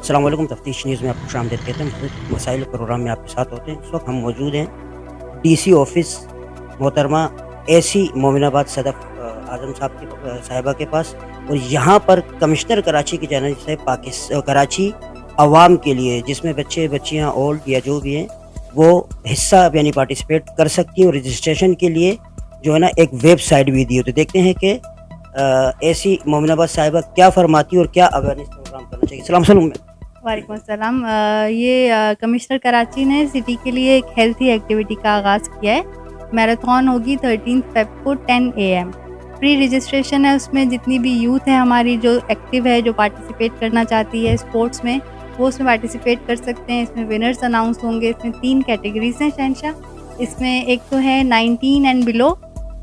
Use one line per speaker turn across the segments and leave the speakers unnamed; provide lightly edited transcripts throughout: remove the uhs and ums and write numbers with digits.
अस्सलाम वालेकुम। तफ्तीश न्यूज़ में आपको खुशामदीद कहते हैं। मुख्तलिफ मसाइल प्रोग्राम में आपके साथ होते हैं। इस वक्त हम मौजूद हैं डीसी ऑफिस मोहतरमा एसी मोमिनाबाद सदफ आज़म साहब के साहिबा के पास, और यहाँ पर कमिश्नर कराची की जानिब से कराची अवाम के लिए, जिसमें बच्चे बच्चियाँ ओल्ड या जो भी हैं वो हिस्सा यानी पार्टिसिपेट कर सकती हैं, और रजिस्ट्रेशन के लिए जो है ना एक वेबसाइट भी दी है। तो देखते हैं कि एसी मोमिनाबाद साहिबा क्या फरमाती है और क्या अवेयरनेस प्रोग्राम करना चाहिए। सलाम सलाम।
वालेकुम अस्सलाम। ये कमिश्नर कराची ने सिटी के लिए एक हेल्थी एक्टिविटी का आगाज़ किया है। मैराथन होगी 13 फेब को 10 AM। प्री रजिस्ट्रेशन है, उसमें जितनी भी यूथ है हमारी जो एक्टिव है, जो पार्टिसिपेट करना चाहती है स्पोर्ट्स में, वो उसमें पार्टिसिपेट कर सकते हैं। इसमें विनर्स अनाउंस होंगे। इसमें 3 कैटेगरीज हैं शहनशाह। इसमें एक तो है 19 and below,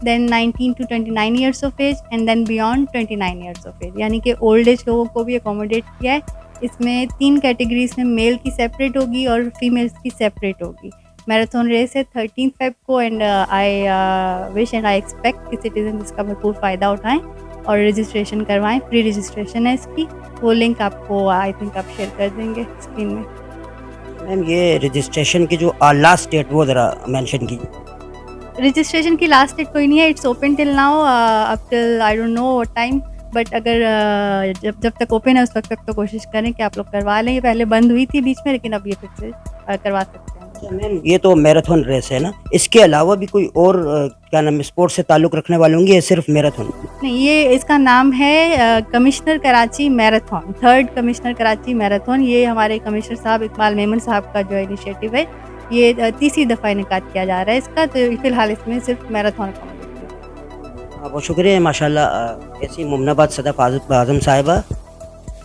then 19 to 29 years of age, and then beyond 29 years of age, यानी कि ओल्ड एज लोगों को भी अकोमोडेट किया है। इसमें 3 कैटेगरीज में मेल की सेपरेट होगी और फीमेल्स की सेपरेट होगी। मैराथन रेस है 13 फेब को, and I wish and I expect कि सिटीजन इसका भरपूर फ़ायदा उठाएं और रजिस्ट्रेशन करवाएं। फ्री रजिस्ट्रेशन है इसकी। वो लिंक आपको आई थिंक आप शेयर कर देंगे स्क्रीन में।
मैम, ये रजिस्ट्रेशन की जो लास्ट डेट वो ज़रा मेंशन की।
रजिस्ट्रेशन की लास्ट डेट कोई नहीं है। It's open till now, up till I don't know what time, but अगर जब तक ओपन है उस वक्त तक तो कोशिश करें कि आप लोग करवा लें। ये पहले बंद हुई थी बीच में, लेकिन अब ये फिर से करवा सकते हैं।
अच्छा मैम, ये तो मैराथन रेस है ना, इसके अलावा भी कोई और क्या नाम है स्पोर्ट्स से ताल्लुक़ रखने वाले होंगे या सिर्फ मैराथन?
नहीं, ये इसका नाम है commissioner Karachi marathon, 3rd commissioner Karachi marathon. ये हमारे कमिश्नर साहब इकबाल मेमन साहब का जो इनिशिएटिव है, ये तीसरी दफ़ा इनेकाद किया जा रहा है इसका। तो फ़िलहाल इसमें सिर्फ मैराथन का
बहुत शुक्रिया माशाल्लाह ऐसी मोमिनाबाद सदफ आज़म साहिबा,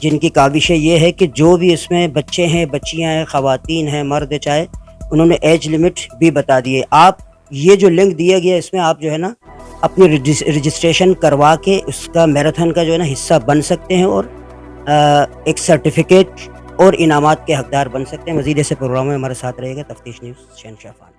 जिनकी काविशें ये है कि जो भी इसमें बच्चे हैं, बच्चियाँ हैं, ख़वातीन हैं, मर्द चाहे, उन्होंने एज लिमिट भी बता दी है। आप ये जो लिंक दिया गया इसमें आप जो है ना अपनी रजिस्ट्रेशन करवा के उसका मैराथन का जो है ना हिस्सा बन सकते हैं, और एक सर्टिफिकेट और इनामात के हकदार बन सकते हैं। मज़ीद ऐसे प्रोग्राम में हमारे साथ रहेगा तफ्तीश न्यूज़ शहनशाह।